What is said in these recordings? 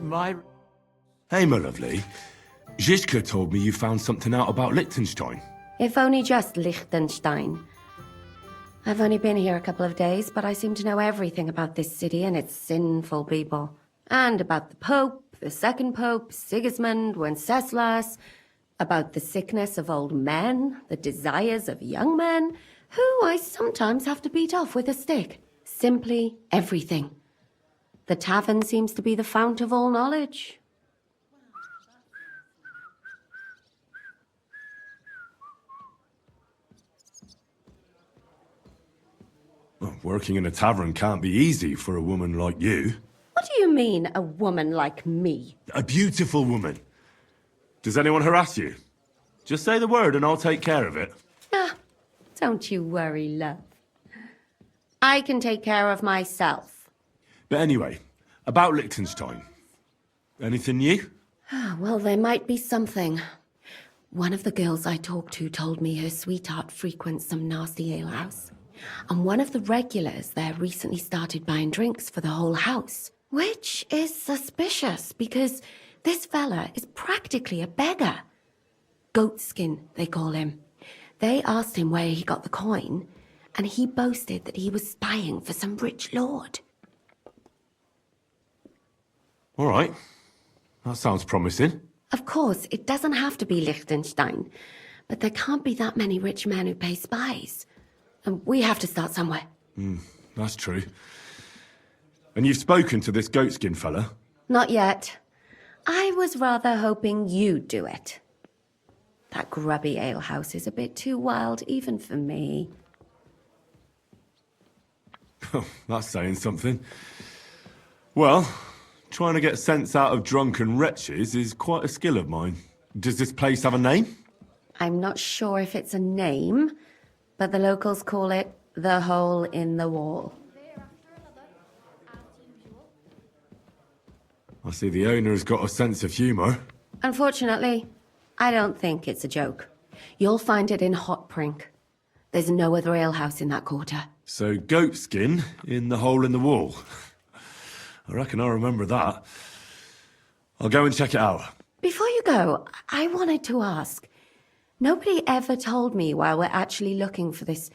My... Hey, my lovely. Zizka told me you found something out about Liechtenstein. If only just Liechtenstein. I've only been here a couple of days, but I seem to know everything about this city and its sinful people. And about the Pope, the second Pope, Sigismund, Wenceslas, about the sickness of old men, the desires of young men, who I sometimes have to beat off with a stick. Simply everything. The tavern seems to be the fount of all knowledge. Well, working in a tavern can't be easy for a woman like you. What do you mean, a woman like me? A beautiful woman. Does anyone harass you? Just say the word and I'll take care of it. Ah, don't you worry, love. I can take care of myself. But anyway, about Liechtenstein. Anything new? Well, there might be something. One of the girls I talked to told me her sweetheart frequents some nasty alehouse. And one of the regulars there recently started buying drinks for the whole house. Which is suspicious, because this fella is practically a beggar. Goatskin, they call him. They asked him where he got the coin, and he boasted that he was spying for some rich lord. All right. That sounds promising. Of course, it doesn't have to be Liechtenstein, but there can't be that many rich men who pay spies. And we have to start somewhere. That's true. And you've spoken to this goatskin fella? Not yet. I was rather hoping you'd do it. That grubby alehouse is a bit too wild even for me. That's saying something. Well, trying to get sense out of drunken wretches is quite a skill of mine. Does this place have a name? I'm not sure if it's a name, but the locals call it the Hole in the Wall. I see the owner's got a sense of humour. Unfortunately, I don't think it's a joke. You'll find it in Hot Prink. There's no other alehouse in that quarter. So goatskin in the hole in the wall. I reckon I remember that. I'll go and check it out. Before you go, I wanted to ask. Nobody ever told me why we're actually looking for this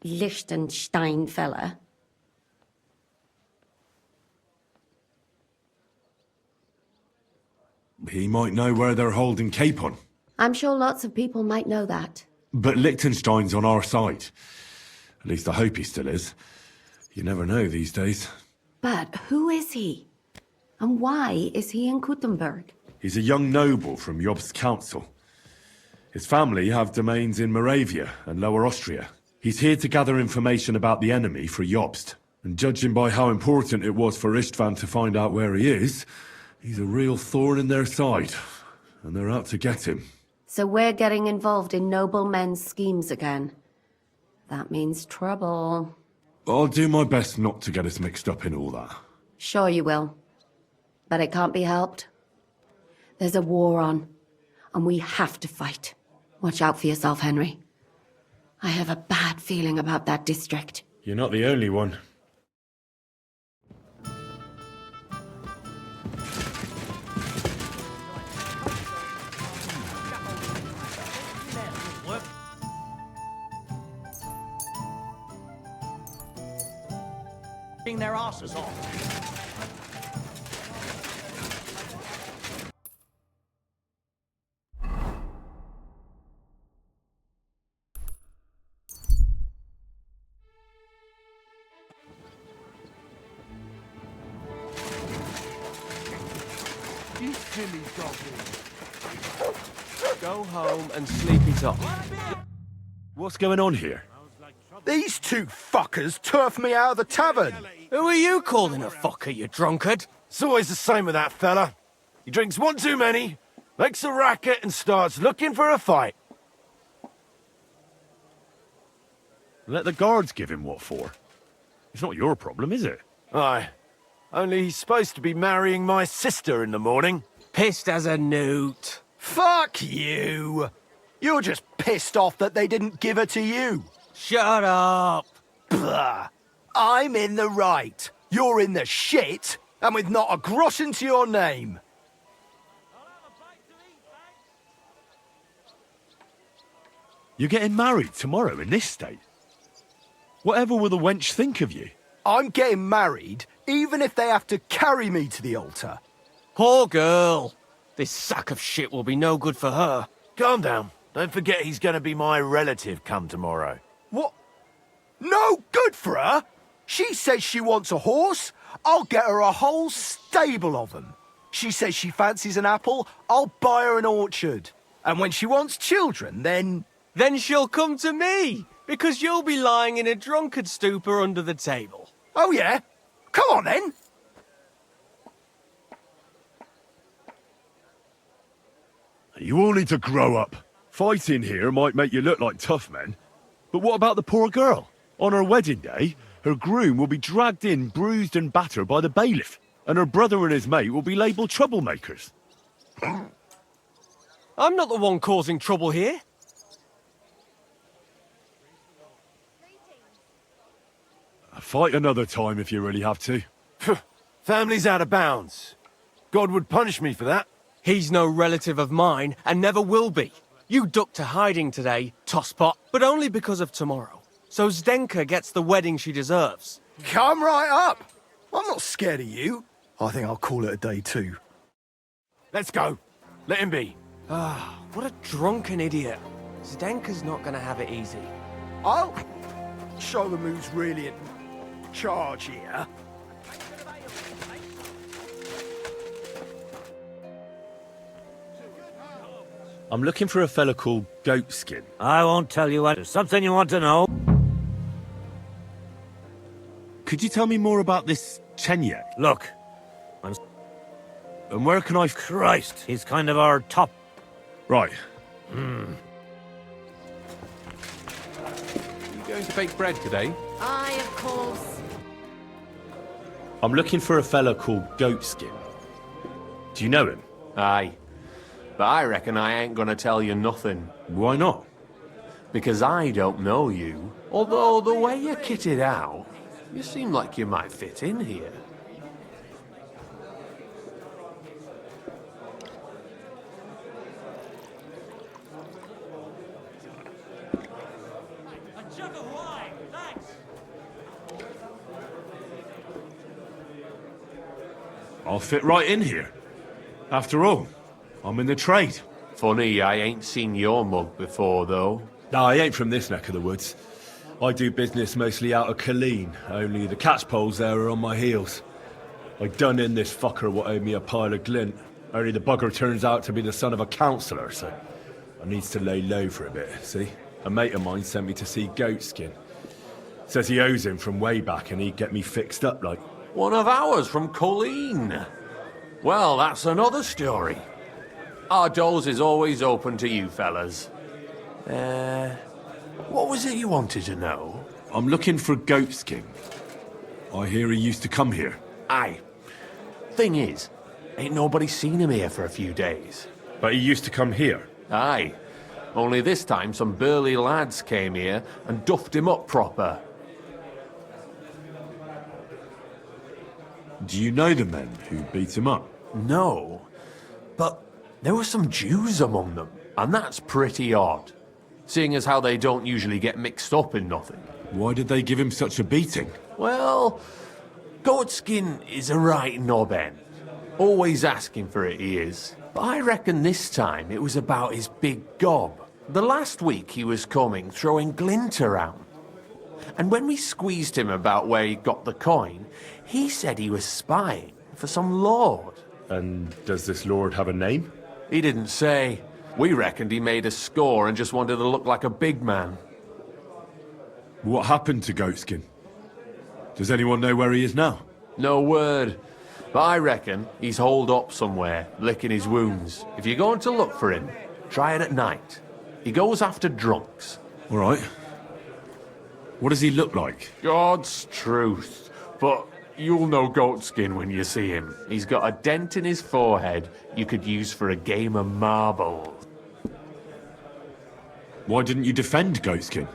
Liechtenstein fella. He might know where they're holding Capon. I'm sure lots of people might know that. But Liechtenstein's on our side. At least I hope he still is. You never know these days. But who is he? And why is he in Kuttenberg? He's a young noble from Jobst's council. His family have domains in Moravia and Lower Austria. He's here to gather information about the enemy for Jobst. And judging by how important it was for Istvan to find out where he is, he's a real thorn in their side. And they're out to get him. So we're getting involved in noble men's schemes again. That means trouble. I'll do my best not to get us mixed up in all that. Sure you will. But it can't be helped. There's a war on, and we have to fight. Watch out for yourself, Henry. I have a bad feeling about that district. You're not the only one. Their asses off. You silly doggy. Go home and sleep it off. What's going on here? These two fuckers turfed me out of the tavern. Who are you calling a fucker, you drunkard? It's always the same with that fella. He drinks one too many, makes a racket and starts looking for a fight. Let the guards give him what for. It's not your problem, is it? Aye. Only he's supposed to be marrying my sister in the morning. Pissed as a newt. Fuck you! You're just pissed off that they didn't give her to you. Shut up! Blah. I'm in the right. You're in the shit, And with not a groschen to your name. You're getting married tomorrow in this state? Whatever will the wench think of you? I'm getting married, even if they have to carry me to the altar. Poor girl. This sack of shit will be no good for her. Calm down. Don't forget he's going to be my relative come tomorrow. What? No good for her? She says she wants a horse. I'll get her a whole stable of them. She says she fancies an apple. I'll buy her an orchard. And when she wants children, then... Then she'll come to me, because you'll be lying in a drunkard stupor under the table. Oh, yeah? Come on, then. You all need to grow up. Fighting here might make you look like tough men. But what about the poor girl? On her wedding day, her groom will be dragged in, bruised and battered by the bailiff. And her brother and his mate will be labelled troublemakers. I'm not the one causing trouble here. Fight another time if you really have to. Family's out of bounds. God would punish me for that. He's no relative of mine, and never will be. You ducked to hiding today, tosspot, but only because of tomorrow. So Zdenka gets the wedding she deserves. Come right up. I'm not scared of you. I think I'll call it a day too. Let's go. Let him be. What a drunken idiot. Zdenka's not gonna have it easy. I'll show them who's really in charge here. I'm looking for a fella called Goatskin. I won't tell you what. There's something you want to know. Could you tell me more about this Chenyek? Look, And where can I... Christ, he's kind of our top. Right. You going to bake bread today? Aye, of course. I'm looking for a fella called Goatskin. Do you know him? Aye. But I reckon I ain't gonna tell you nothing. Why not? Because I don't know you. Although the way you're kitted out, you seem like you might fit in here. I'll fit right in here. After all, I'm in the trade. Funny, I ain't seen your mug before, though. No, I ain't from this neck of the woods. I do business mostly out of Colleen, only the catchpoles there are on my heels. I done in this fucker what owed me a pile of glint. Only the bugger turns out to be the son of a councillor, so I needs to lay low for a bit, see? A mate of mine sent me to see Goatskin. Says he owes him from way back and he'd get me fixed up like... One of ours from Colleen. Well, that's another story. Our doors is always open to you fellas. What was it you wanted to know? I'm looking for Goatskin. I hear he used to come here. Aye. Thing is, ain't nobody seen him here for a few days. But he used to come here. Aye. Only this time some burly lads came here and duffed him up proper. Do you know the men who beat him up? No, but there were some Jews among them, and that's pretty odd, seeing as how they don't usually get mixed up in nothing. Why did they give him such a beating? Well, Goatskin is a right knob end. Always asking for it, he is. But I reckon this time it was about his big gob. The last week he was coming, throwing glint around. And when we squeezed him about where he got the coin, he said he was spying for some lord. And does this lord have a name? He didn't say. We reckoned he made a score and just wanted to look like a big man. What happened to Goatskin? Does anyone know where he is now? No word. But I reckon he's holed up somewhere, licking his wounds. If you're going to look for him, try it at night. He goes after drunks. All right. What does he look like? God's truth. But you'll know Goatskin when you see him. He's got a dent in his forehead you could use for a game of marbles. Why didn't you defend Goatskin?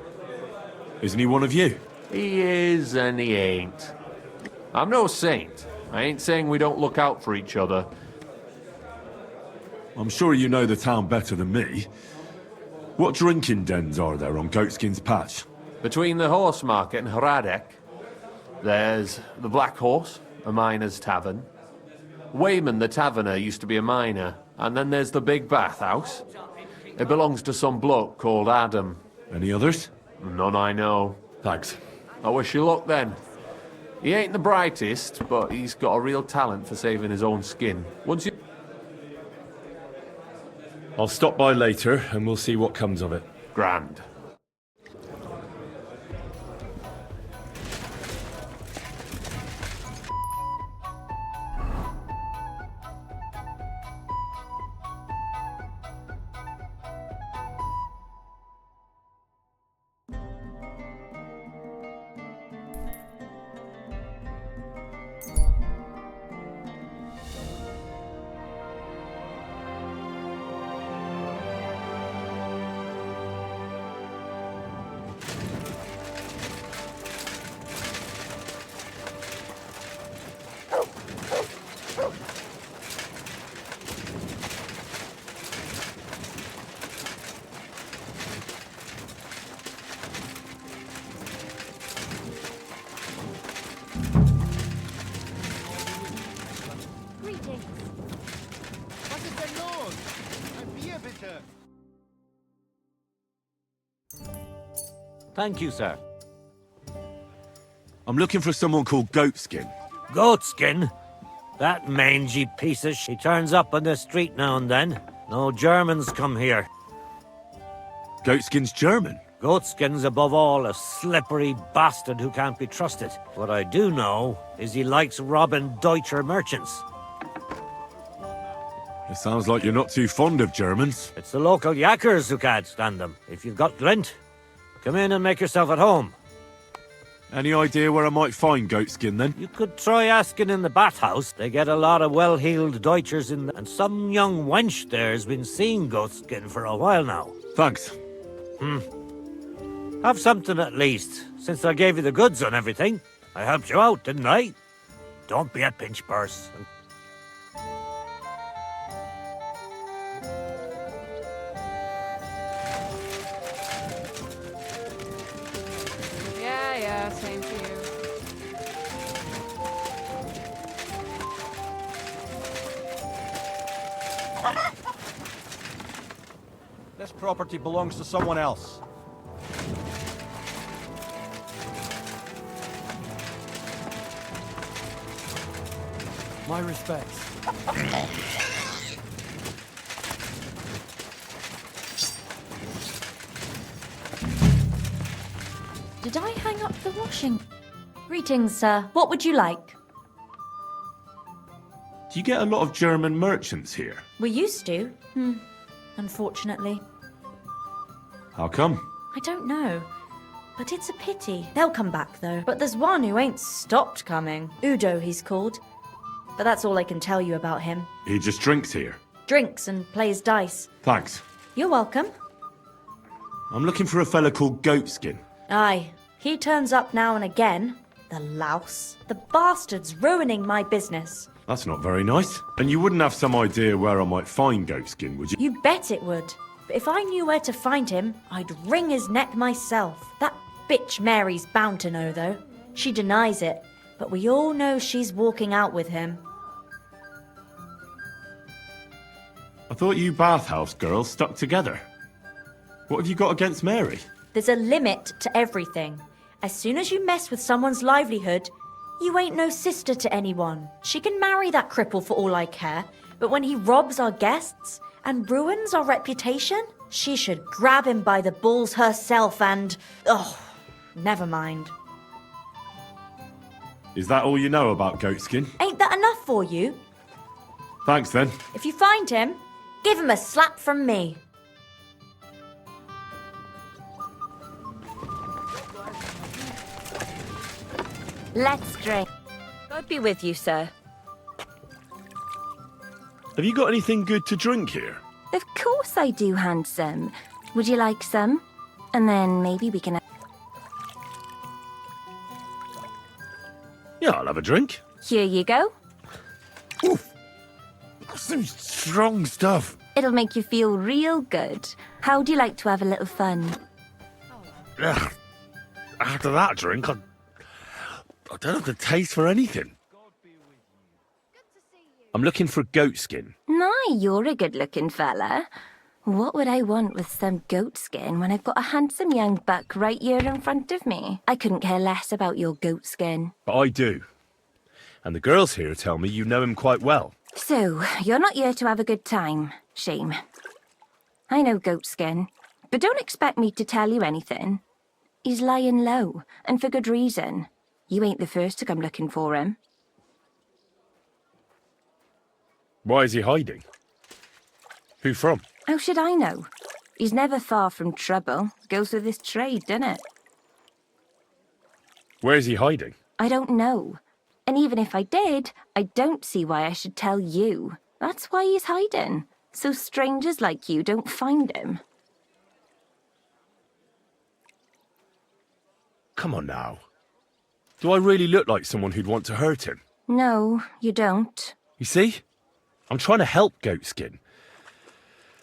Isn't he one of you? He is and he ain't. I'm no saint, I ain't saying we don't look out for each other. I'm sure you know the town better than me. What drinking dens are there on Goatskin's Patch? Between the horse market and Hradek, there's the Black Horse, a miner's tavern. Wayman the taverner used to be a miner. And then there's the big bathhouse. It belongs to some bloke called Adam. Any others? None I know. Thanks. I wish you luck then. He ain't the brightest, but he's got a real talent for saving his own skin. Once you... I'll stop by later and we'll see what comes of it. Grand. Thank you, sir. I'm looking for someone called Goatskin. Goatskin? That mangy piece of He turns up on the street now and then. No Germans come here. Goatskin's German? Goatskin's above all a slippery bastard who can't be trusted. What I do know is he likes robbing Deutscher merchants. It sounds like you're not too fond of Germans. It's the local yakkers who can't stand them. If you've got glint, come in and make yourself at home. Any idea where I might find Goatskin then? You could try asking in the bathhouse. They get a lot of well-heeled Deutschers in and some young wench there's been seeing Goatskin for a while now. Thanks. Have something at least, since I gave you the goods on everything. I helped you out, didn't I? Don't be a pinch purse. Yeah, same to you. This property belongs to someone else. My respects. Did I hang up the washing? Greetings, sir. What would you like? Do you get a lot of German merchants here? We used to. Unfortunately. How come? I don't know. But it's a pity. They'll come back, though. But there's one who ain't stopped coming. Udo, he's called. But that's all I can tell you about him. He just drinks here. Drinks and plays dice. Thanks. You're welcome. I'm looking for a fella called Goatskin. Aye. He turns up now and again. The louse. The bastard's ruining my business. That's not very nice. And you wouldn't have some idea where I might find Goatskin, would you? You bet it would. But if I knew where to find him, I'd wring his neck myself. That bitch Mary's bound to know, though. She denies it. But we all know she's walking out with him. I thought you bathhouse girls stuck together. What have you got against Mary? There's a limit to everything. As soon as you mess with someone's livelihood, you ain't no sister to anyone. She can marry that cripple for all I care, but when he robs our guests and ruins our reputation, she should grab him by the balls herself and... oh, never mind. Is that all you know about Goatskin? Ain't that enough for you? Thanks then. If you find him, give him a slap from me. Let's drink. God be with you, sir. Have you got anything good to drink here? Of course I do, handsome. Would you like some? And then maybe we can... Yeah, I'll have a drink. Here you go. Oof. That's some strong stuff. It'll make you feel real good. How'd you like to have a little fun? Ugh. After that drink, I don't have the taste for anything. I'm looking for goat skin. Nah, you're a good-looking fella. What would I want with some goat skin when I've got a handsome young buck right here in front of me? I couldn't care less about your goat skin. But I do. And the girls here tell me you know him quite well. So, you're not here to have a good time. Shame. I know goat skin, but don't expect me to tell you anything. He's lying low, and for good reason. You ain't the first to come looking for him. Why is he hiding? Who from? How should I know? He's never far from trouble. Goes with his trade, doesn't it? Where is he hiding? I don't know. And even if I did, I don't see why I should tell you. That's why he's hiding. So strangers like you don't find him. Come on now. Do I really look like someone who'd want to hurt him? No, you don't. You see? I'm trying to help Goatskin.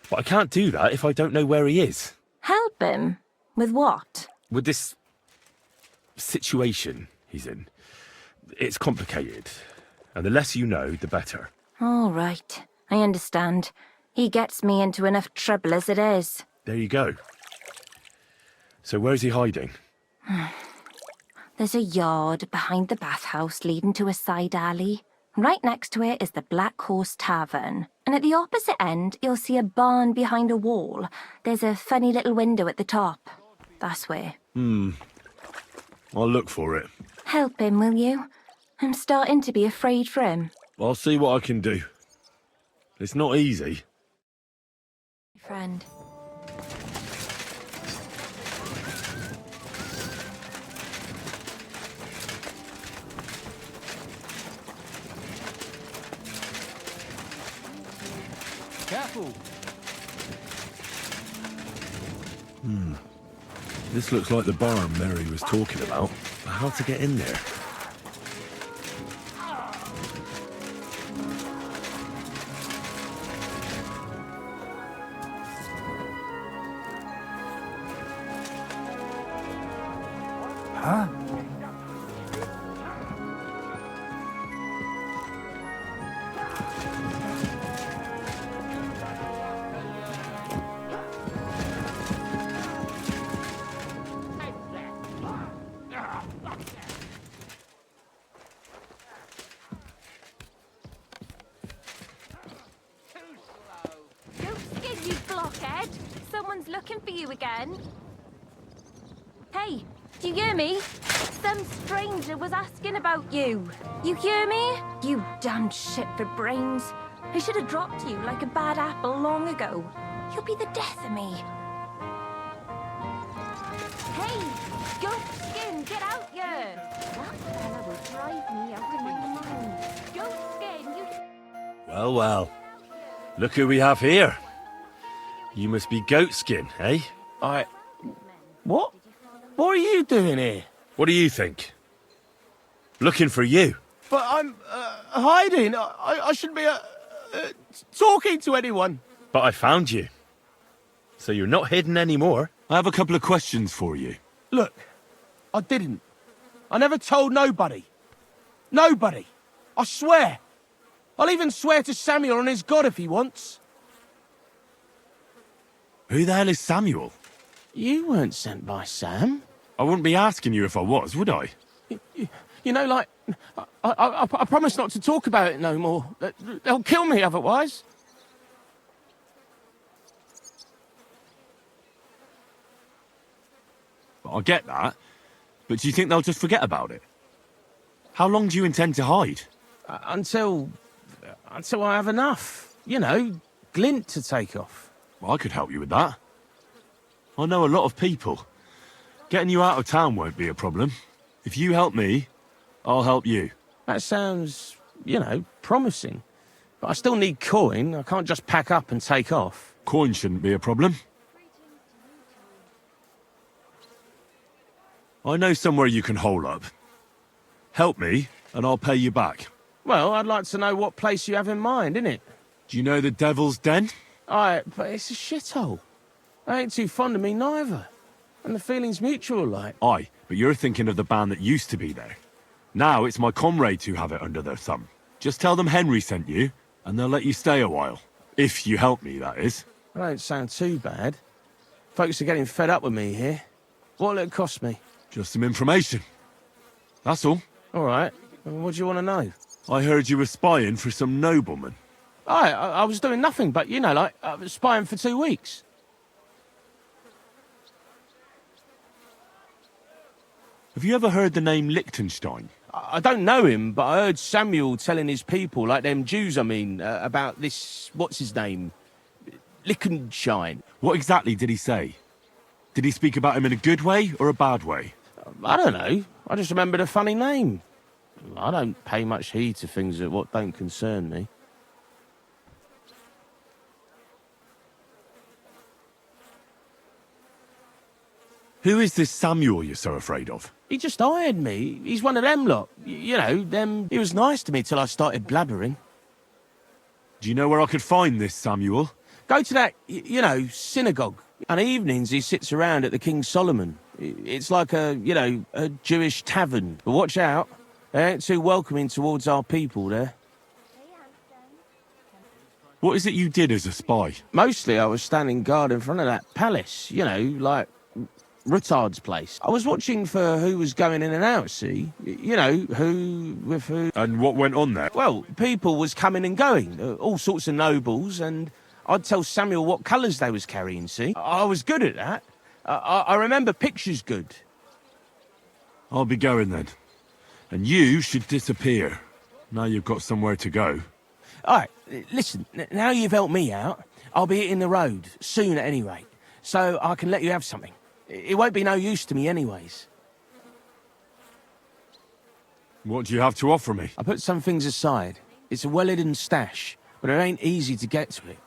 But I can't do that if I don't know where he is. Help him? With what? With this situation he's in. It's complicated. And the less you know, the better. All right. I understand. He gets me into enough trouble as it is. There you go. So where's he hiding? There's a yard behind the bathhouse leading to a side alley. Right next to it is the Black Horse Tavern. And at the opposite end, you'll see a barn behind a wall. There's a funny little window at the top. That's where. I'll look for it. Help him, will you? I'm starting to be afraid for him. I'll see what I can do. It's not easy. Friend. Careful. This looks like the barn Mary was talking about. How to get in there? Huh? Goatskin, you blockhead! Someone's looking for you again. Hey, do you hear me? Some stranger was asking about you. You hear me? You damned shit for brains. I should have dropped you like a bad apple long ago. You'll be the death of me. Hey, Goatskin, get out here! That fella will drive me out of my mind. Goatskin, you... Well, well. Look who we have here. You must be Goatskin, eh? What? What are you doing here? What do you think? Looking for you. But I'm hiding. I shouldn't be talking to anyone. But I found you. So you're not hidden anymore. I have a couple of questions for you. Look, I didn't. I never told nobody. Nobody. I swear. I'll even swear to Samuel and his God if he wants. Who the hell is Samuel? You weren't sent by Sam. I wouldn't be asking you if I was, would I? You know, like, I promise not to talk about it no more. They'll kill me otherwise. I get that. But do you think they'll just forget about it? How long do you intend to hide? Until I have enough. You know, glint to take off. Well, I could help you with that. I know a lot of people. Getting you out of town won't be a problem. If you help me, I'll help you. That sounds, you know, promising. But I still need coin. I can't just pack up and take off. Coin shouldn't be a problem. I know somewhere you can hole up. Help me, and I'll pay you back. Well, I'd like to know what place you have in mind, innit? Do you know the Devil's Den? Aye, but it's a shithole. They ain't too fond of me neither. And the feeling's mutual, like. Aye, but you're thinking of the band that used to be there. Now it's my comrades who have it under their thumb. Just tell them Henry sent you, and they'll let you stay a while. If you help me, that is. That don't sound too bad. Folks are getting fed up with me here. What'll it cost me? Just some information. That's all. All right. What do you want to know? I heard you were spying for some nobleman. Aye, I was doing nothing but, you know, like, I was spying for 2 weeks. Have you ever heard the name Liechtenstein? I don't know him, but I heard Samuel telling his people, like them Jews, about this, what's his name? Liechtenstein. What exactly did he say? Did he speak about him in a good way or a bad way? I don't know. I just remembered a funny name. I don't pay much heed to things that what don't concern me. Who is this Samuel you're so afraid of? He just hired me. He's one of them lot. You know, them. He was nice to me till I started blabbering. Do you know where I could find this Samuel? Go to that, you know, synagogue. And evenings he sits around at the King Solomon. It's like a, you know, a Jewish tavern. But watch out. They ain't too welcoming towards our people there. What is it you did as a spy? Mostly I was standing guard in front of that palace, you know, like Rutard's place. I was watching for who was going in and out, see? You know, who with who. And what went on there? Well, people was coming and going, all sorts of nobles, and I'd tell Samuel what colours they was carrying, see? I was good at that. I remember pictures good. I'll be going then. And you should disappear. Now you've got somewhere to go. All right, listen, now you've helped me out, I'll be hitting the road, soon at any rate, so I can let you have something. It won't be no use to me anyways. What do you have to offer me? I put some things aside. It's a well-hidden stash, but it ain't easy to get to it.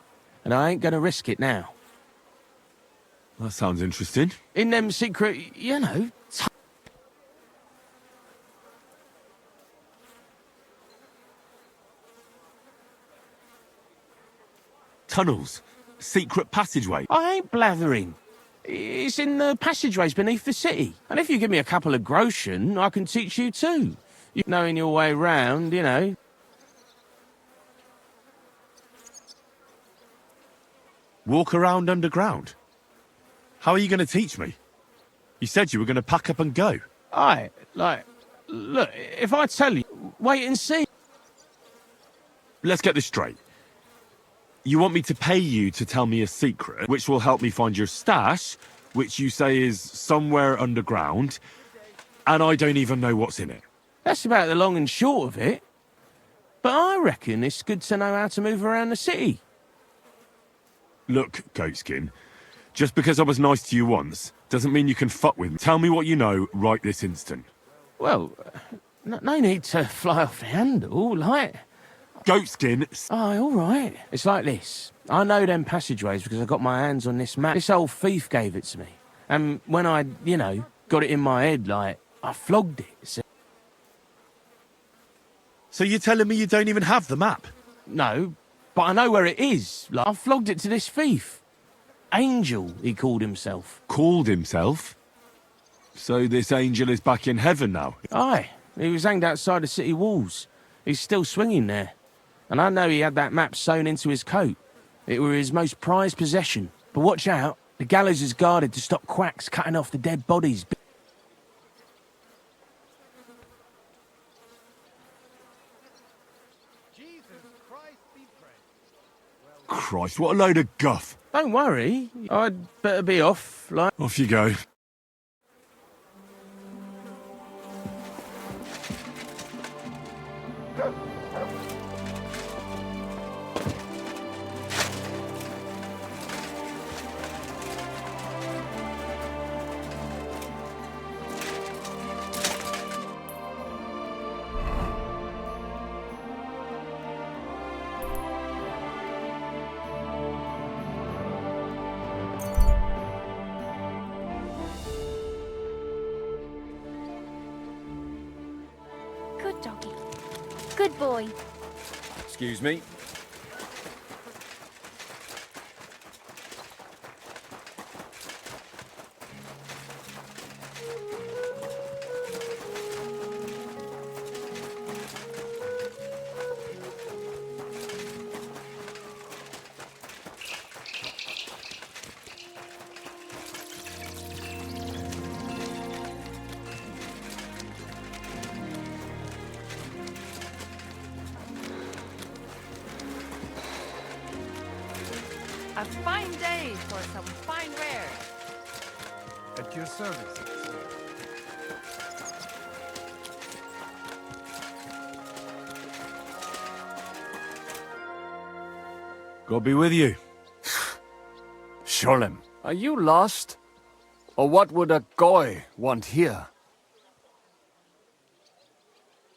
And I ain't gonna risk it now. That sounds interesting. In them secret, you know... Tunnels. Secret passageway. I ain't blathering. It's in the passageways beneath the city. And if you give me a couple of groschen, I can teach you too. You knowing your way round, you know. Walk around underground? How are you going to teach me? You said you were going to pack up and go. Aye, like, look, if I tell you, wait and see. Let's get this straight. You want me to pay you to tell me a secret, which will help me find your stash, which you say is somewhere underground, and I don't even know what's in it. That's about the long and short of it. But I reckon it's good to know how to move around the city. Look, Goatskin, just because I was nice to you once, doesn't mean you can fuck with me. Tell me what you know right this instant. Well, no need to fly off the handle, like... Goatskin... Aye, all right. It's like this. I know them passageways because I got my hands on this map. This old thief gave it to me. And when I, you know, got it in my head, like, I flogged it. So you're telling me you don't even have the map? No, but I know where it is. Like, I flogged it to this thief. Angel, he called himself. Called himself? So this angel is back in heaven now? Aye, he was hanged outside the city walls. He's still swinging there. And I know he had that map sewn into his coat. It were his most prized possession. But watch out, the gallows is guarded to stop quacks cutting off the dead bodies. Christ, what a load of guff. Don't worry, I'd better be off, like... Off you go. boy. Excuse me. A fine day for some fine wares. At your service. God be with you. Sholem, are you lost? Or what would a goy want here?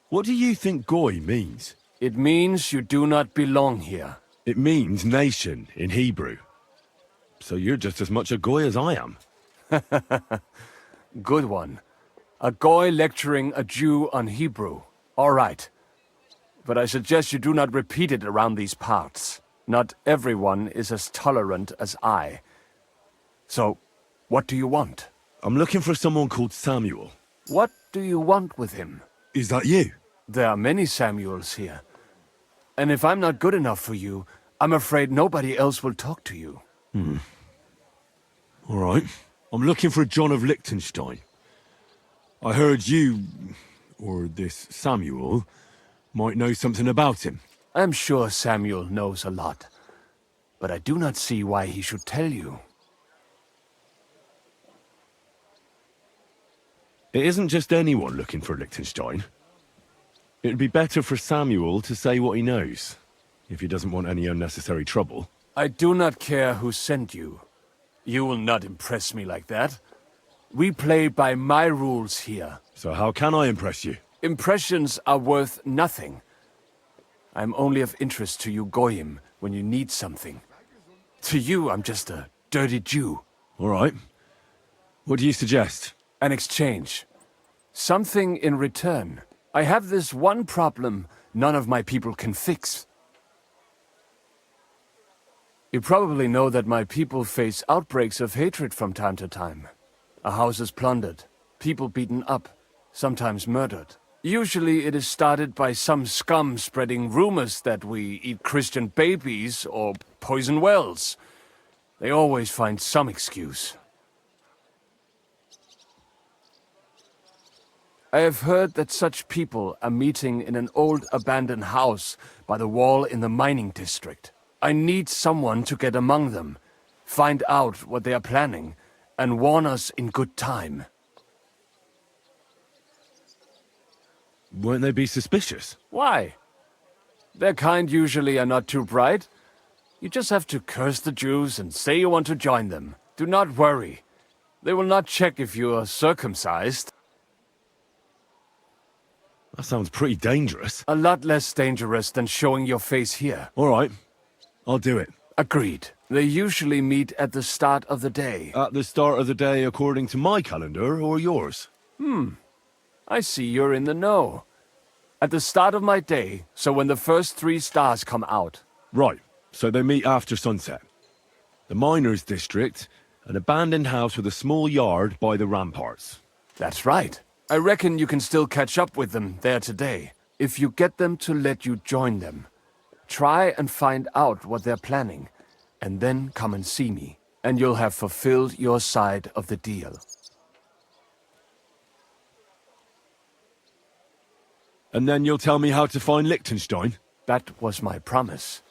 What do you think Goy means? It means you do not belong here. It means nation in Hebrew. So you're just as much a Goy as I am. Good one. A goy lecturing a Jew on Hebrew. All right. But I suggest you do not repeat it around these parts. Not everyone is as tolerant as I. So, what do you want? I'm looking for someone called Samuel. What do you want with him? Is that you? There are many Samuels here. And if I'm not good enough for you, I'm afraid nobody else will talk to you. All right. I'm looking for John of Liechtenstein. I heard you, or this Samuel, might know something about him. I'm sure Samuel knows a lot. But I do not see why he should tell you. It isn't just anyone looking for Liechtenstein. It'd be better for Samuel to say what he knows, if he doesn't want any unnecessary trouble. I do not care who sent you. You will not impress me like that. We play by my rules here. So how can I impress you? Impressions are worth nothing. I'm only of interest to you Goyim when you need something. To you, I'm just a dirty Jew. All right. What do you suggest? An exchange. Something in return. I have this one problem none of my people can fix. You probably know that my people face outbreaks of hatred from time to time. A house is plundered, people beaten up, sometimes murdered. Usually it is started by some scum spreading rumors that we eat Christian babies or poison wells. They always find some excuse. I have heard that such people are meeting in an old abandoned house by the wall in the mining district. I need someone to get among them, find out what they are planning, and warn us in good time. Won't they be suspicious? Why? Their kind usually are not too bright. You just have to curse the Jews and say you want to join them. Do not worry. They will not check if you are circumcised. That sounds pretty dangerous. A lot less dangerous than showing your face here. All right. I'll do it. Agreed. They usually meet at the start of the day. At the start of the day according to my calendar or yours? I see you're in the know. At the start of my day, so when the first 3 stars come out. Right. So they meet after sunset. The miners' district, an abandoned house with a small yard by the ramparts. That's right. I reckon you can still catch up with them there today, if you get them to let you join them. Try and find out what they're planning, and then come and see me, and you'll have fulfilled your side of the deal. And then you'll tell me how to find Liechtenstein? That was my promise.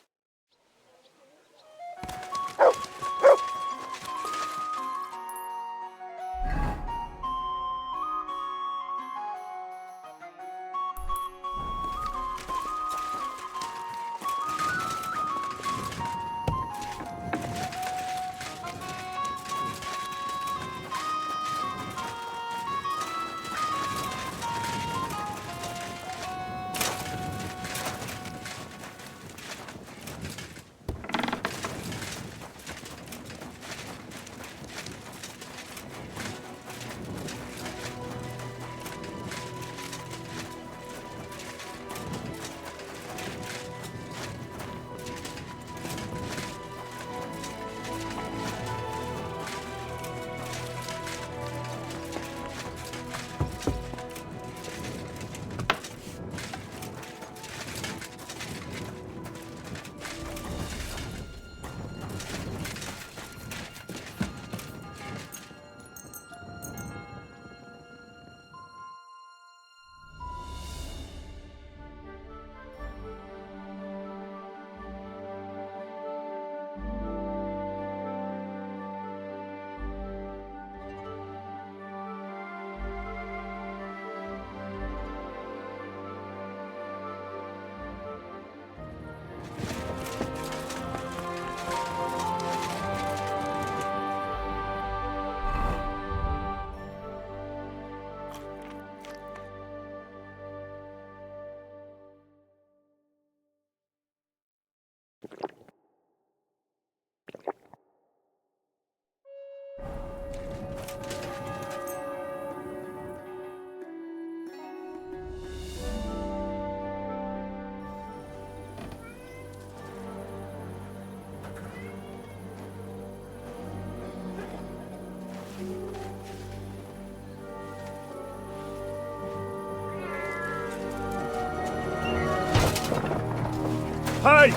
Hey!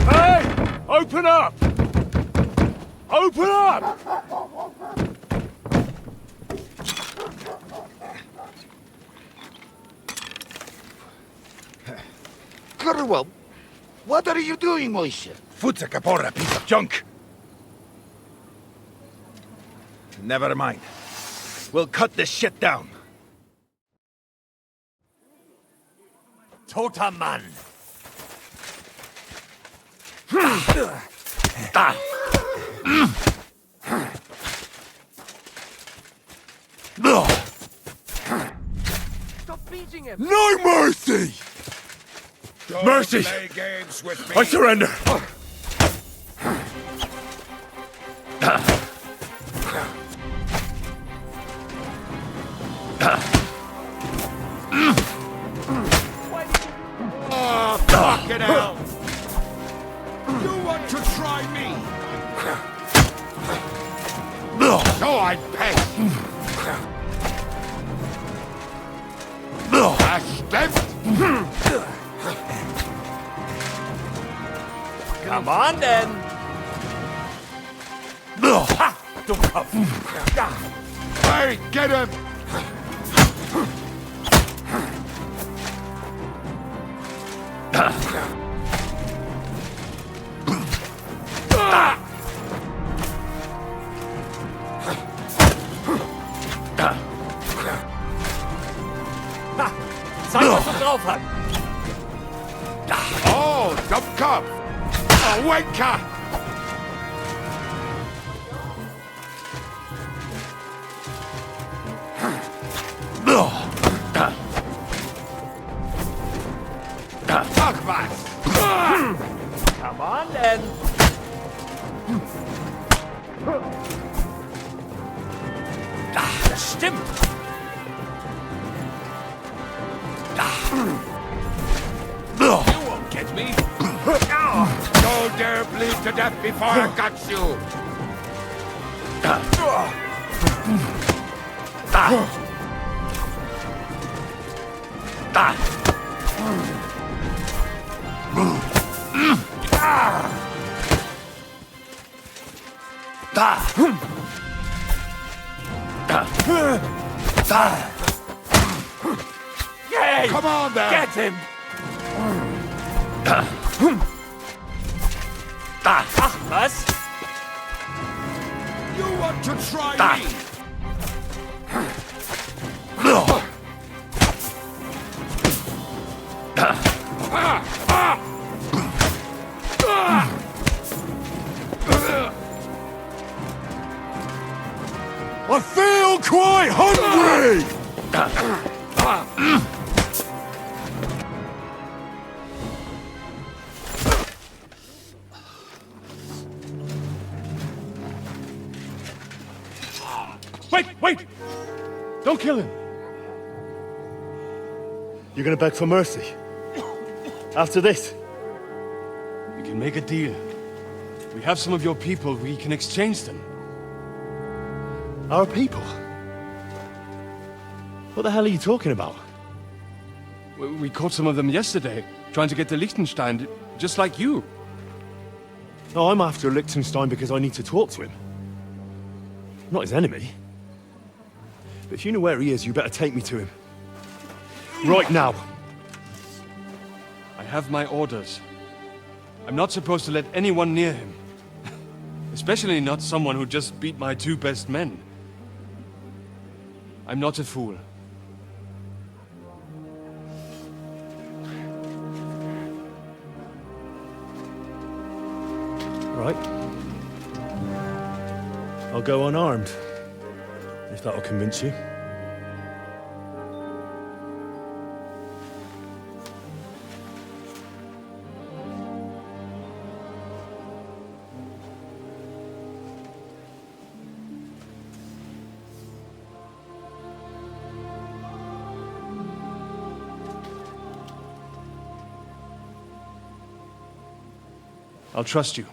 Hey! Open up! Open up! Well, what are you doing, Moishe? Futsa Kapora, piece of junk! Never mind. We'll cut this shit down. Totaman. Stop beating him! No mercy! Don't Mercy! play games with me. I surrender! Oh, fucking hell! You want to try me? So I pay. Come on then. Hey, get him! Zeig, was du drauf hat. Oh, Dummkopf! A wanker! Ach was! Come on then. Das stimmt. You won't get me! Don't dare bleed to death before I got you! Yay! Come on then! Get him! Ach, was? You want to try me? I feel quite hungry! Wait! Don't kill him! You're gonna beg for mercy? After this? We can make a deal. We have some of your people, we can exchange them. Our people? What the hell are you talking about? We caught some of them yesterday, trying to get to Liechtenstein, just like you. No, I'm after Liechtenstein because I need to talk to him. I'm not his enemy. But if you know where he is, you better take me to him. Right now. I have my orders. I'm not supposed to let anyone near him. Especially not someone who just beat my two best men. I'm not a fool. Right. I'll go unarmed. If that'll convince you. I'll trust you.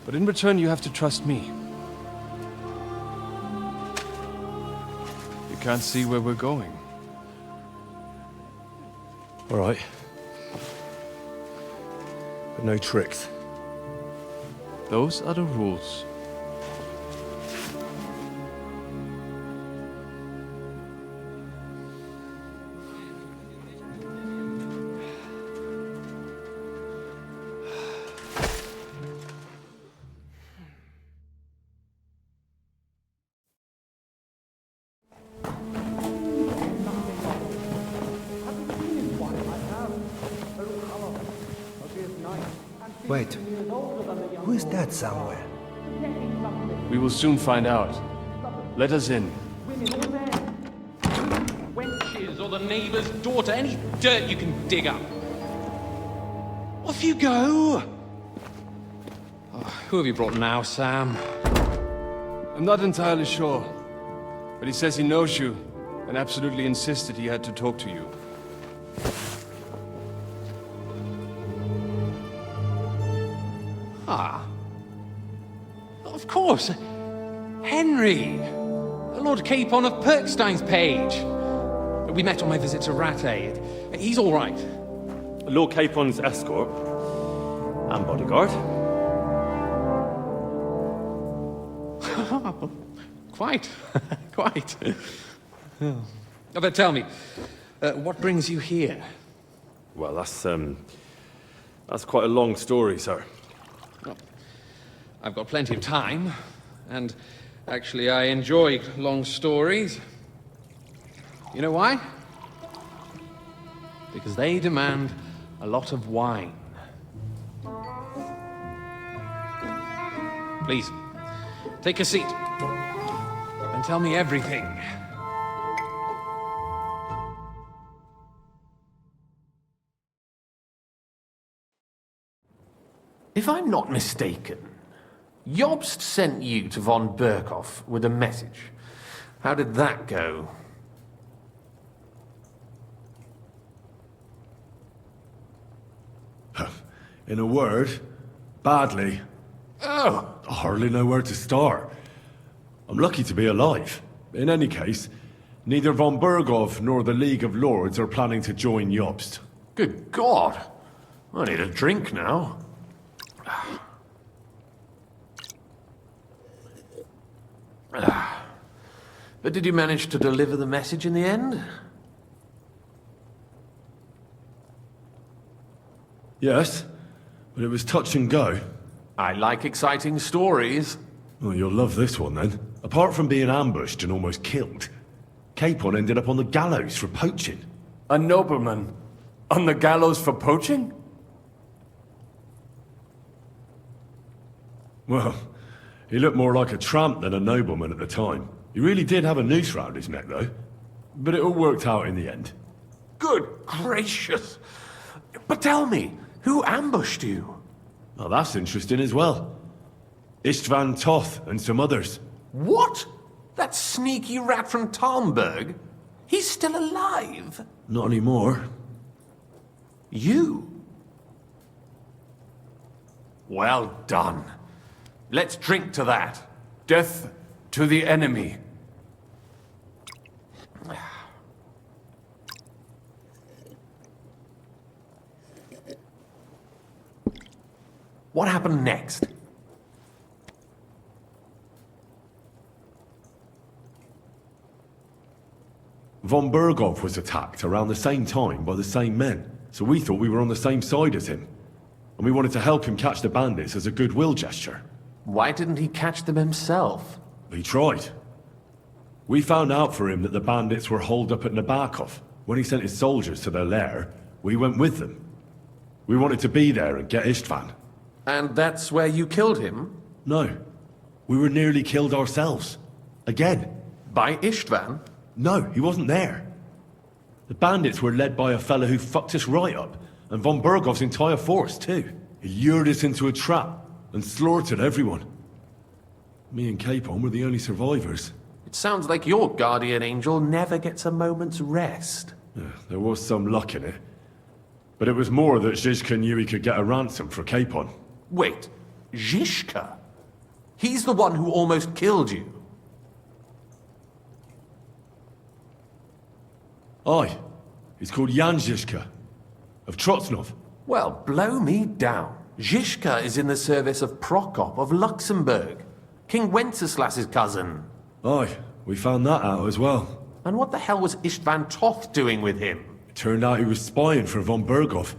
But in return, you have to trust me. You can't see where we're going. All right. but no tricks. Those are the rules. Wait, who is that somewhere? We will soon find out. Let us in. Wenches or the neighbour's daughter, any dirt you can dig up. Off you go! Oh, who have you brought now, Sam? I'm not entirely sure, but he says he knows you and absolutely insisted he had to talk to you. Ah. Of course. Henry. Lord Capon of Perkstein's page. We met on my visit to Rattay. He's all right. Lord Capon's escort and bodyguard. Quite. Quite. Oh, but tell me, what brings you here? Well, that's quite a long story, sir. Well, I've got plenty of time, and actually I enjoy long stories. You know why? Because they demand a lot of wine. Please, take a seat and tell me everything. If I'm not mistaken, Jobst sent you to von Berkhoff with a message. How did that go? In a word, badly. Oh! I hardly know where to start. I'm lucky to be alive. In any case, neither von Berghoff nor the League of Lords are planning to join Jobst. Good God! I need a drink now. But did you manage to deliver the message in the end? Yes, but it was touch and go. I like exciting stories. Well, you'll love this one then. Apart from being ambushed and almost killed, Capon ended up on the gallows for poaching. A nobleman on the gallows for poaching? Well, he looked more like a tramp than a nobleman at the time. He really did have a noose round his neck, though. But it all worked out in the end. Good gracious! But tell me, who ambushed you? Well, that's interesting as well. Istvan Toth and some others. What? That sneaky rat from Talmberg? He's still alive? Not anymore. You? Well done. Let's drink to that. Death to the enemy. What happened next? Von Berghoff was attacked around the same time by the same men, so we thought we were on the same side as him. And we wanted to help him catch the bandits as a goodwill gesture. Why didn't he catch them himself? He tried. We found out for him that the bandits were holed up at Nabokov. When he sent his soldiers to their lair, we went with them. We wanted to be there and get Istvan. And that's where you killed him? No. We were nearly killed ourselves. Again. By Istvan? No, he wasn't there. The bandits were led by a fella who fucked us right up, and von Berghoff's entire force, too. He lured us into a trap and slaughtered everyone. Me and Capon were the only survivors. It sounds like your guardian angel never gets a moment's rest. There was some luck in it. But it was more that Zizka knew he could get a ransom for Capon. Wait, Zizka? He's the one who almost killed you. Aye. He's called Jan Zizka, of Trotsnov. Well, blow me down. Zizka is in the service of Prokop of Luxembourg, King Wenceslas's cousin. Aye, we found that out as well. And what the hell was Istvan Toth doing with him? It turned out he was spying for von Berghoff.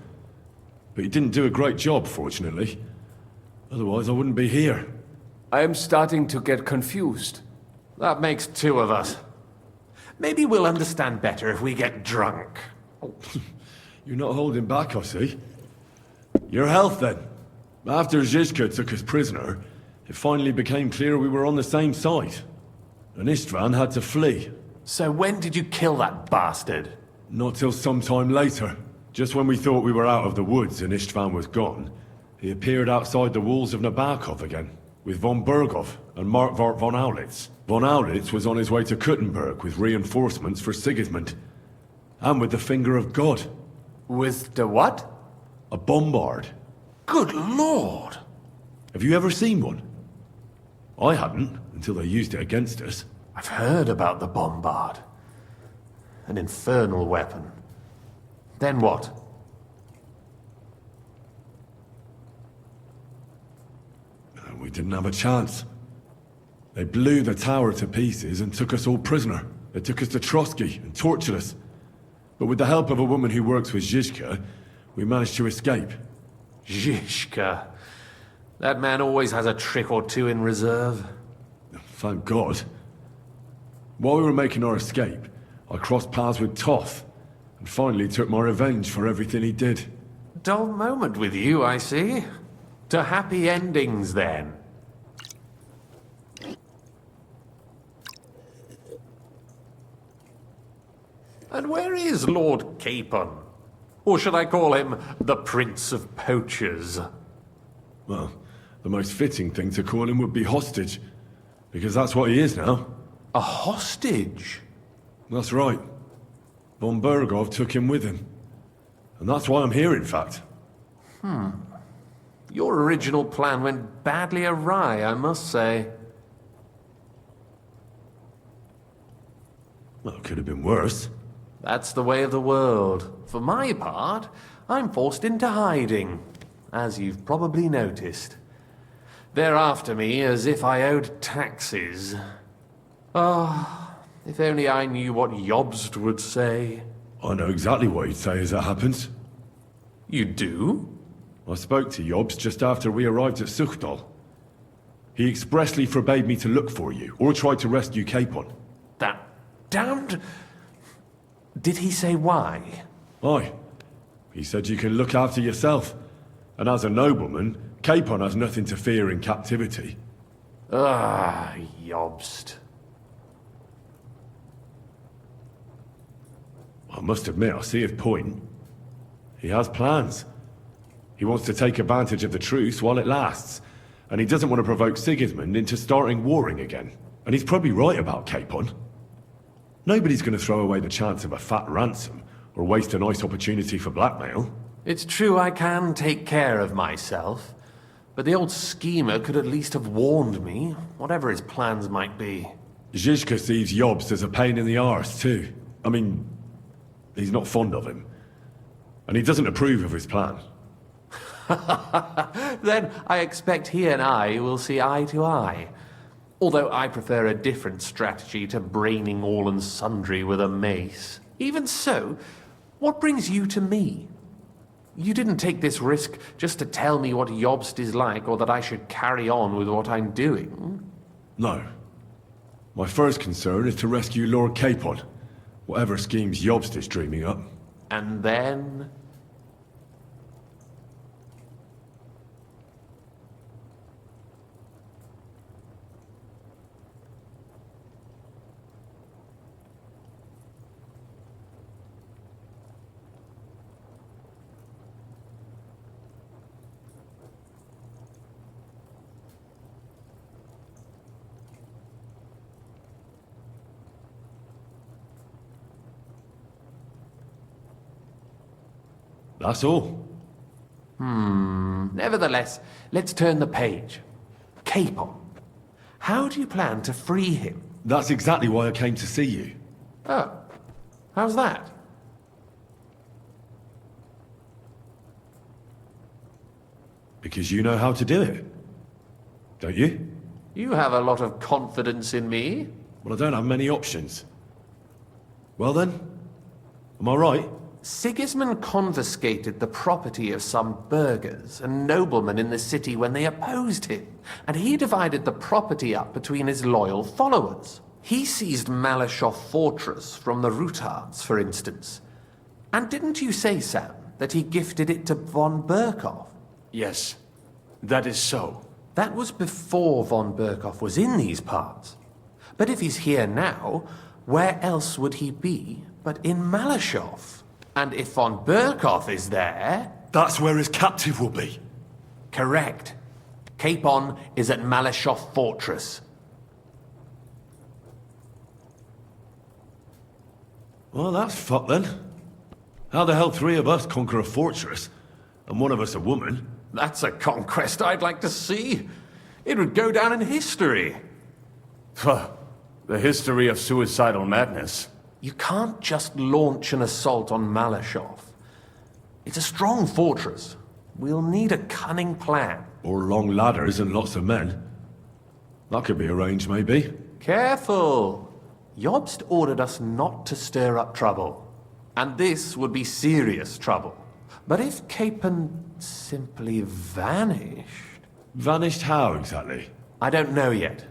But he didn't do a great job, fortunately. Otherwise, I wouldn't be here. I am starting to get confused. That makes two of us. Maybe we'll understand better if we get drunk. You're not holding back, I see. Your health, then. After Zizka took us prisoner, it finally became clear we were on the same side. And Istvan had to flee. So when did you kill that bastard? Not till some time later. Just when we thought we were out of the woods and Istvan was gone, he appeared outside the walls of Nabokov again, with von Berghoff and Markvart von Aulitz. Von Aulitz was on his way to Kuttenberg with reinforcements for Sigismund. And with the finger of God. With the what? A bombard. Good lord! Have you ever seen one? I hadn't, until they used it against us. I've heard about the bombard. An infernal weapon. Then what? We didn't have a chance. They blew the tower to pieces and took us all prisoner. They took us to Trotsky and tortured us. But with the help of a woman who works with Zizka, we managed to escape. Zizka. That man always has a trick or two in reserve. Thank God. While we were making our escape, I crossed paths with Toth, and finally took my revenge for everything he did. Dull moment with you, I see. To happy endings, then. And where is Lord Capon? Or should I call him the Prince of Poachers? Well, the most fitting thing to call him would be hostage, because that's what he is now. A hostage? That's right. Von Berghoff took him with him. And that's why I'm here, in fact. Your original plan went badly awry, I must say. Well, it could have been worse. That's the way of the world. For my part, I'm forced into hiding, as you've probably noticed. They're after me as if I owed taxes. Ah, if only I knew what Jobst would say. I know exactly what he'd say as that happens. You do? I spoke to Jobst just after we arrived at Suchdal. He expressly forbade me to look for you, or try to rescue Capon. That damned... Did he say why? Aye. He said you can look after yourself. And as a nobleman, Capon has nothing to fear in captivity. Ah, Jobst. I must admit, I see his point. He has plans. He wants to take advantage of the truce while it lasts. And he doesn't want to provoke Sigismund into starting warring again. And he's probably right about Capon. Nobody's going to throw away the chance of a fat ransom, or waste a nice opportunity for blackmail. It's true I can take care of myself, but the old schemer could at least have warned me, whatever his plans might be. Zizka sees Jobst as a pain in the arse, too. I mean, he's not fond of him. And he doesn't approve of his plan. Then I expect he and I will see eye to eye. Although I prefer a different strategy to braining all and sundry with a mace. Even so, what brings you to me? You didn't take this risk just to tell me what Jobst is like, or that I should carry on with what I'm doing. No. My first concern is to rescue Lord Capon, whatever schemes Jobst is dreaming up. And then... That's all. Nevertheless, let's turn the page. Capon. How do you plan to free him? That's exactly why I came to see you. Oh. How's that? Because you know how to do it. Don't you? You have a lot of confidence in me. Well, I don't have many options. Well then, am I right? Sigismund confiscated the property of some burghers and noblemen in the city when they opposed him, and he divided the property up between his loyal followers. He seized Malashov Fortress from the Rutards, for instance. And didn't you say, Sam, that he gifted it to von Berkhoff? Yes, that is so. That was before von Berkhoff was in these parts. But if he's here now, where else would he be but in Malashov? And if von Berkhoff is there... That's where his captive will be. Correct. Capon is at Malashov Fortress. Well, that's fucked then. How the hell 3 of us conquer a fortress, and one of us a woman? That's a conquest I'd like to see. It would go down in history. The history of suicidal madness. You can't just launch an assault on Malashov. It's a strong fortress. We'll need a cunning plan. Or long ladders and lots of men. That could be arranged, maybe. Careful! Jobst ordered us not to stir up trouble. And this would be serious trouble. But if Capon simply vanished... Vanished how, exactly? I don't know yet.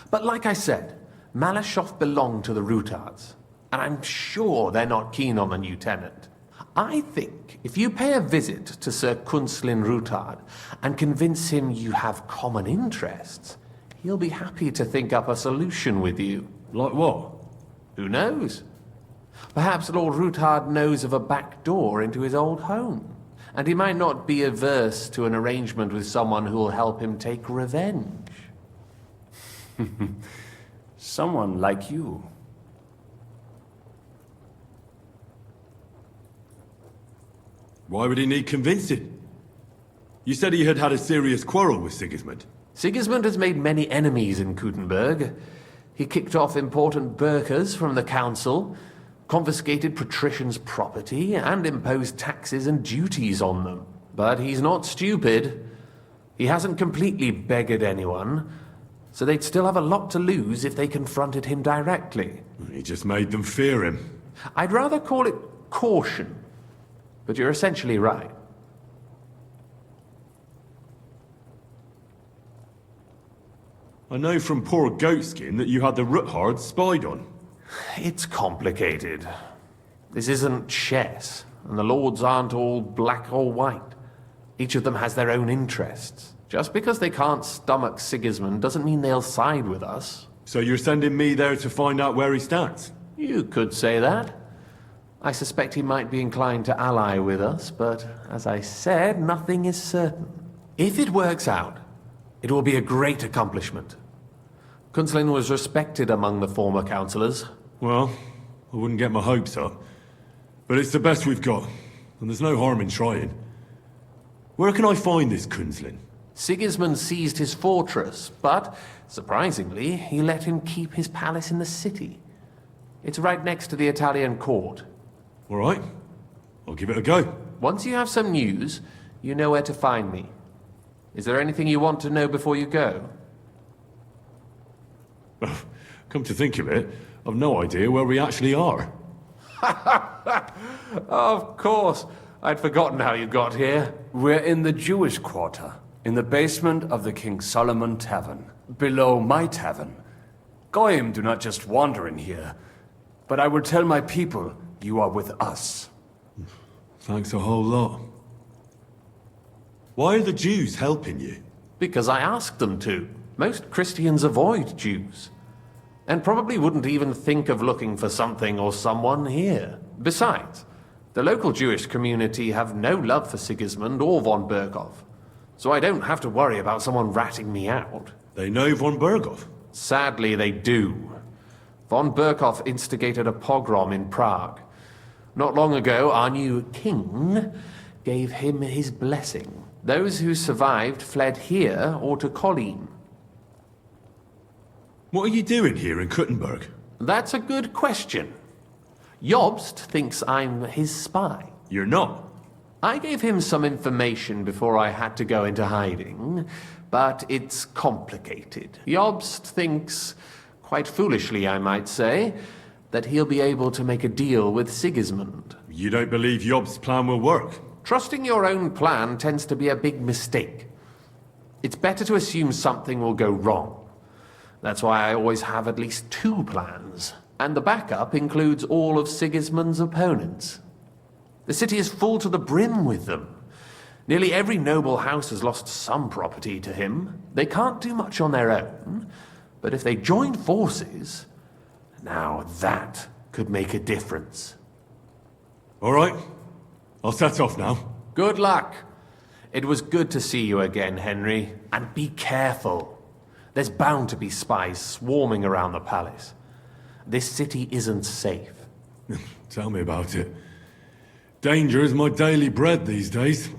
But like I said, Malashov belonged to the Rutards. And I'm sure they're not keen on the new tenant. I think if you pay a visit to Sir Kunslin Rutard and convince him you have common interests, he'll be happy to think up a solution with you. Like what? Who knows? Perhaps Lord Rutard knows of a back door into his old home, and he might not be averse to an arrangement with someone who will help him take revenge. Someone like you. Why would he need convincing? You said he had had a serious quarrel with Sigismund. Sigismund has made many enemies in Kuttenberg. He kicked off important burghers from the council, confiscated patricians' property, and imposed taxes and duties on them. But he's not stupid. He hasn't completely beggared anyone, so they'd still have a lot to lose if they confronted him directly. He just made them fear him. I'd rather call it caution, but you're essentially right. I know from poor Goatskin that you had the Ruthards spied on. It's complicated. This isn't chess, and the lords aren't all black or white. Each of them has their own interests. Just because they can't stomach Sigismund doesn't mean they'll side with us. So you're sending me there to find out where he stands? You could say that. I suspect he might be inclined to ally with us, but as I said, nothing is certain. If it works out, it will be a great accomplishment. Kunslin was respected among the former councillors. Well, I wouldn't get my hopes up. But it's the best we've got, and there's no harm in trying. Where can I find this Kunslin? Sigismund seized his fortress, but, surprisingly, he let him keep his palace in the city. It's right next to the Italian court. All right. I'll give it a go. Once you have some news, you know where to find me. Is there anything you want to know before you go? Come to think of it, I've no idea where we actually are. Of course. I'd forgotten how you got here. We're in the Jewish quarter, in the basement of the King Solomon Tavern, below my tavern. Goyim do not just wander in here, but I will tell my people you are with us. Thanks a whole lot. Why are the Jews helping you? Because I asked them to. Most Christians avoid Jews. And probably wouldn't even think of looking for something or someone here. Besides, the local Jewish community have no love for Sigismund or von Berkhoff. So I don't have to worry about someone ratting me out. They know von Berkhoff? Sadly, they do. Von Berkhoff instigated a pogrom in Prague. Not long ago, our new king gave him his blessing. Those who survived fled here or to Kolin. What are you doing here in Kuttenberg? That's a good question. Jobst thinks I'm his spy. You're not? I gave him some information before I had to go into hiding, but it's complicated. Jobst thinks, quite foolishly I might say, that he'll be able to make a deal with Sigismund. You don't believe Jobst's plan will work? Trusting your own plan tends to be a big mistake. It's better to assume something will go wrong. That's why I always have at least 2 plans, and the backup includes all of Sigismund's opponents. The city is full to the brim with them. Nearly every noble house has lost some property to him. They can't do much on their own, but if they join forces, now that could make a difference. All right, I'll set off now. Good luck. It was good to see you again, Henry. And be careful. There's bound to be spies swarming around the palace. This city isn't safe. Tell me about it. Danger is my daily bread these days.